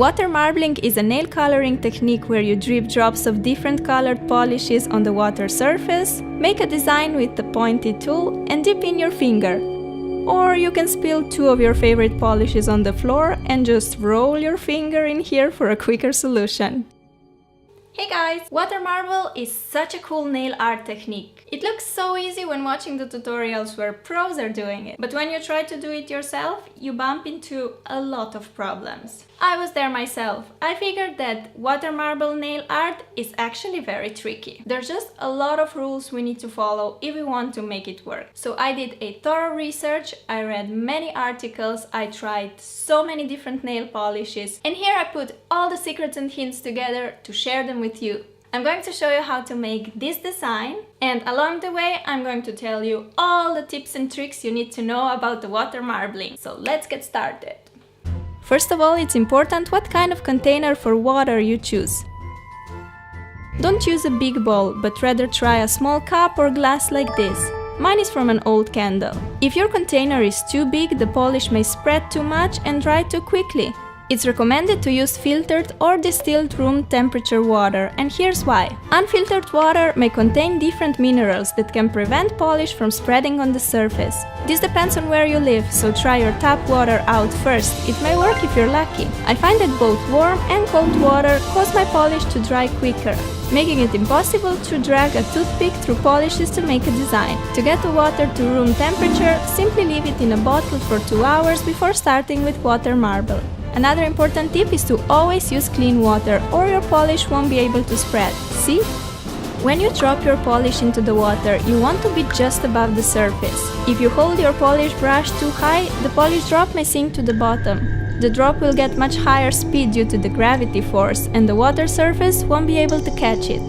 Water marbling is a nail coloring technique where you drip drops of different colored polishes on the water surface, make a design with the pointy tool, and dip in your finger. Or you can spill 2 of your favorite polishes on the floor and just roll your finger in here for a quicker solution. Hey guys! Water marble is such a cool nail art technique. It looks so easy when watching the tutorials where pros are doing it, but when you try to do it yourself, you bump into a lot of problems. I was there myself. I figured that water marble nail art is actually very tricky. There's just a lot of rules we need to follow if we want to make it work. So I did a thorough research, I read many articles, I tried so many different nail polishes, and here I put all the secrets and hints together to share them with you. I'm going to show you how to make this design, and along the way I'm going to tell you all the tips and tricks you need to know about the water marbling. So let's get started. First of all, it's important what kind of container for water you choose. Don't use a big bowl, but rather try a small cup or glass like this. Mine is from an old candle. If your container is too big, the polish may spread too much and dry too quickly. It's recommended to use filtered or distilled room temperature water, and here's why. Unfiltered water may contain different minerals that can prevent polish from spreading on the surface. This depends on where you live, so try your tap water out first. It may work if you're lucky. I find that both warm and cold water cause my polish to dry quicker, making it impossible to drag a toothpick through polishes to make a design. To get the water to room temperature, simply leave it in a bottle for 2 hours before starting with water marble. Another important tip is to always use clean water or your polish won't be able to spread. See? When you drop your polish into the water, you want to be just above the surface. If you hold your polish brush too high, the polish drop may sink to the bottom. The drop will get much higher speed due to the gravity force, and the water surface won't be able to catch it.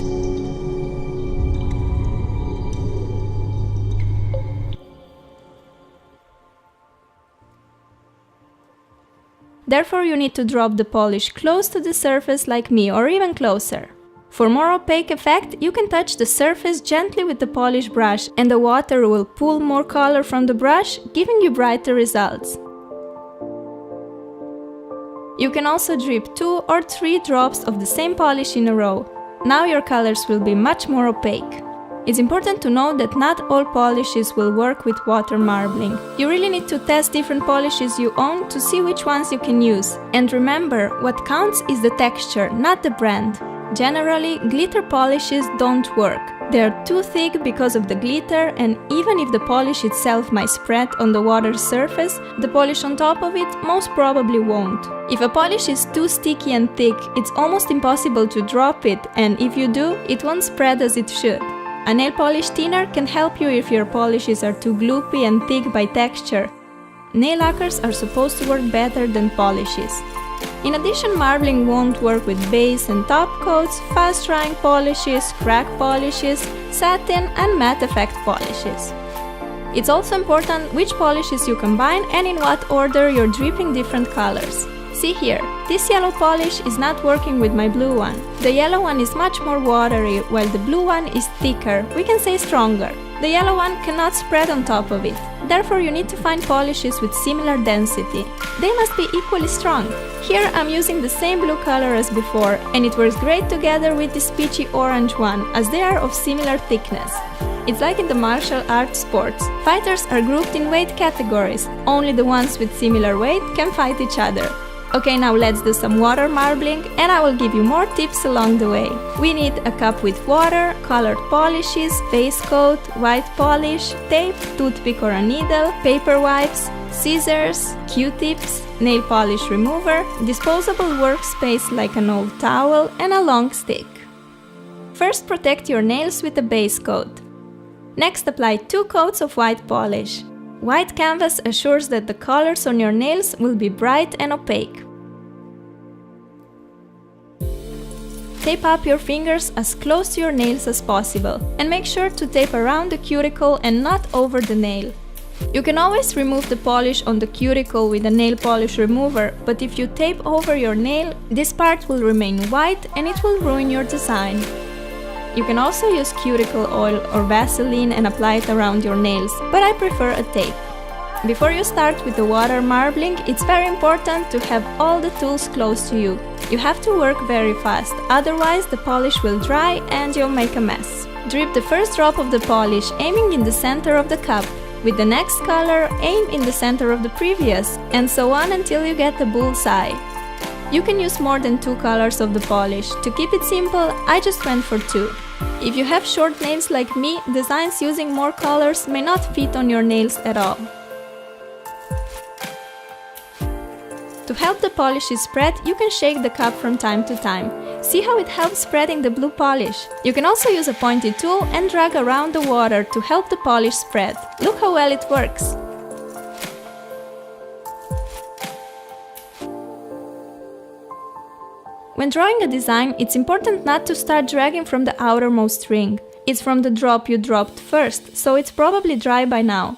Therefore, you need to drop the polish close to the surface like me, or even closer. For more opaque effect, you can touch the surface gently with the polish brush, and the water will pull more color from the brush, giving you brighter results. You can also drip 2 or 3 drops of the same polish in a row. Now your colors will be much more opaque. It's important to know that not all polishes will work with water marbling. You really need to test different polishes you own to see which ones you can use. And remember, what counts is the texture, not the brand. Generally, glitter polishes don't work. They are too thick because of the glitter, and even if the polish itself might spread on the water's surface, the polish on top of it most probably won't. If a polish is too sticky and thick, it's almost impossible to drop it, and if you do, it won't spread as it should. A nail polish thinner can help you if your polishes are too gloopy and thick by texture. Nail lacquers are supposed to work better than polishes. In addition, marbling won't work with base and top coats, fast-drying polishes, crack polishes, satin and matte effect polishes. It's also important which polishes you combine and in what order you're dripping different colors. See here, this yellow polish is not working with my blue one. The yellow one is much more watery, while the blue one is thicker, we can say stronger. The yellow one cannot spread on top of it. Therefore, you need to find polishes with similar density. They must be equally strong. Here I'm using the same blue color as before, and it works great together with this peachy orange one, as they are of similar thickness. It's like in the martial arts sports. Fighters are grouped in weight categories. Only the ones with similar weight can fight each other. Okay, now let's do some water marbling, and I will give you more tips along the way. We need a cup with water, colored polishes, base coat, white polish, tape, toothpick or a needle, paper wipes, scissors, Q-tips, nail polish remover, disposable workspace like an old towel, and a long stick. First, protect your nails with a base coat. Next, apply 2 coats of white polish. White canvas assures that the colors on your nails will be bright and opaque. Tape up your fingers as close to your nails as possible, and make sure to tape around the cuticle and not over the nail. You can always remove the polish on the cuticle with a nail polish remover, but if you tape over your nail, this part will remain white and it will ruin your design. You can also use cuticle oil or Vaseline and apply it around your nails, but I prefer a tape. Before you start with the water marbling, it's very important to have all the tools close to you. You have to work very fast, otherwise the polish will dry and you'll make a mess. Drip the first drop of the polish, aiming in the center of the cup. With the next color, aim in the center of the previous, and so on until you get the bullseye. You can use more than 2 colors of the polish. To keep it simple, I just went for 2. If you have short nails like me, designs using more colors may not fit on your nails at all. To help the polishes spread, you can shake the cup from time to time. See how it helps spreading the blue polish? You can also use a pointy tool and drag around the water to help the polish spread. Look how well it works! When drawing a design, it's important not to start dragging from the outermost ring. It's from the drop you dropped first, so it's probably dry by now.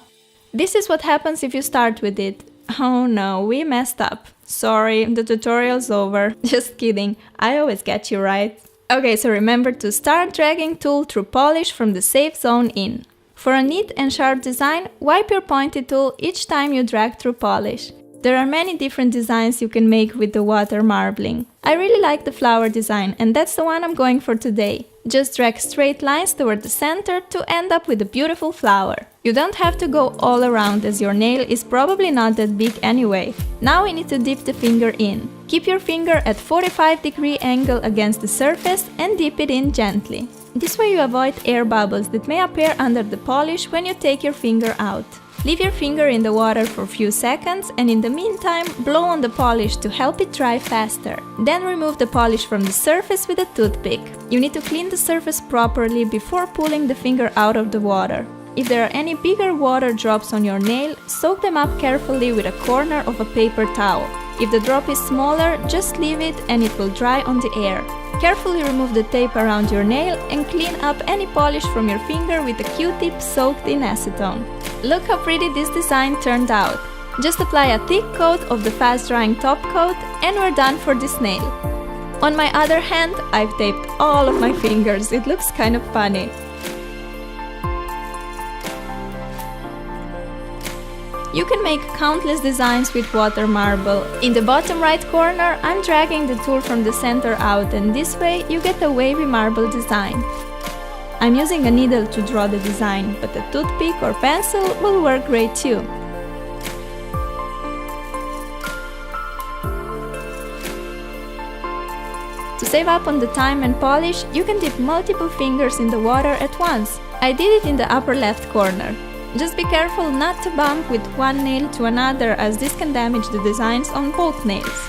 This is what happens if you start with it. Oh no, we messed up. Sorry, the tutorial's over. Just kidding, I always get you right. Okay, so remember to start dragging tool through polish from the safe zone in. For a neat and sharp design, wipe your pointy tool each time you drag through polish. There are many different designs you can make with the water marbling. I really like the flower design, and that's the one I'm going for today. Just drag straight lines toward the center to end up with a beautiful flower. You don't have to go all around, as your nail is probably not that big anyway. Now we need to dip the finger in. Keep your finger at 45-degree angle against the surface and dip it in gently. This way you avoid air bubbles that may appear under the polish when you take your finger out. Leave your finger in the water for a few seconds, and in the meantime, blow on the polish to help it dry faster. Then remove the polish from the surface with a toothpick. You need to clean the surface properly before pulling the finger out of the water. If there are any bigger water drops on your nail, soak them up carefully with a corner of a paper towel. If the drop is smaller, just leave it and it will dry on the air. Carefully remove the tape around your nail and clean up any polish from your finger with a Q-tip soaked in acetone. Look how pretty this design turned out. Just apply a thick coat of the fast-drying top coat and we're done for this nail. On my other hand, I've taped all of my fingers. It looks kind of funny. You can make countless designs with water marble. In the bottom right corner, I'm dragging the tool from the center out, and this way you get a wavy marble design. I'm using a needle to draw the design, but a toothpick or pencil will work great too. To save up on the time and polish, you can dip multiple fingers in the water at once. I did it in the upper left corner. Just be careful not to bump with one nail to another, as this can damage the designs on both nails.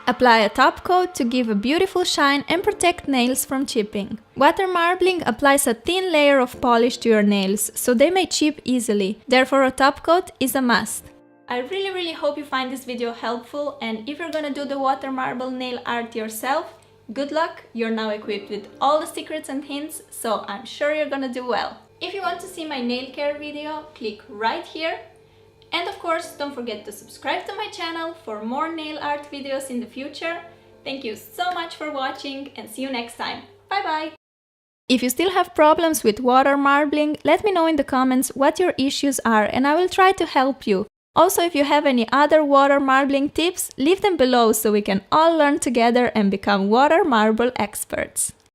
Apply a top coat to give a beautiful shine and protect nails from chipping. Water marbling applies a thin layer of polish to your nails, so they may chip easily. Therefore, a top coat is a must. I really hope you find this video helpful, and if you're gonna do the water marble nail art yourself, good luck, you're now equipped with all the secrets and hints, so I'm sure you're gonna do well. If you want to see my nail care video, click right here. And of course, don't forget to subscribe to my channel for more nail art videos in the future. Thank you so much for watching and see you next time. Bye bye! If you still have problems with water marbling, let me know in the comments what your issues are and I will try to help you. Also, if you have any other water marbling tips, leave them below so we can all learn together and become water marble experts.